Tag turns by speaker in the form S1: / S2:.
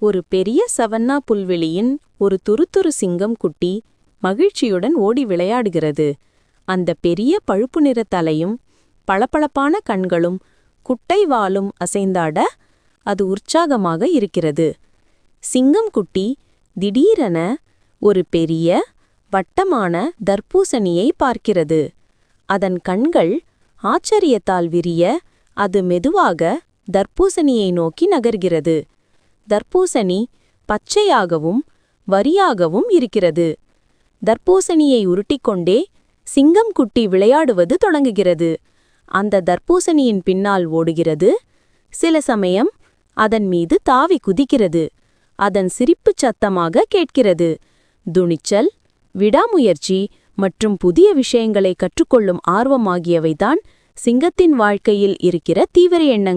S1: ஒரு பெரிய சவன்னா புல்வெளியின் ஒரு துருதுரு சிங்கம் குட்டி மகிழ்ச்சியுடன் ஓடி விளையாடுகிறது. அந்த பெரிய பழுப்பு நிற தலையும் பளபளப்பான கண்களும் குட்டை வாலும் அசைந்தாட அது உற்சாகமாக இருக்கிறது. சிங்கம் குட்டி திடீரென ஒரு பெரிய வட்டமான தர்பூசணியை பார்க்கிறது. அதன் கண்கள் ஆச்சரியத்தால் விரிய அது மெதுவாக தர்பூசணியை நோக்கி நகர்கிறது. தர்பூசணி பச்சையாகவும் வரியாகவும் இருக்கிறது. தர்பூசணியை உருட்டிக்கொண்டே சிங்கம் குட்டி விளையாடுவது தொடங்குகிறது. அந்த தர்பூசணியின் பின்னால் ஓடுகிறது. சில சமயம் அதன் மீது தாவி குதிக்கிறது. அதன் சிரிப்புச் சத்தமாக கேட்கிறது. துணிச்சல், விடாமுயற்சி மற்றும் புதிய விஷயங்களை கற்றுக்கொள்ளும் ஆர்வம் ஆகியவைதான் சிங்கத்தின் வாழ்க்கையில் இருக்கிற தீவிர எண்ணங்கள்.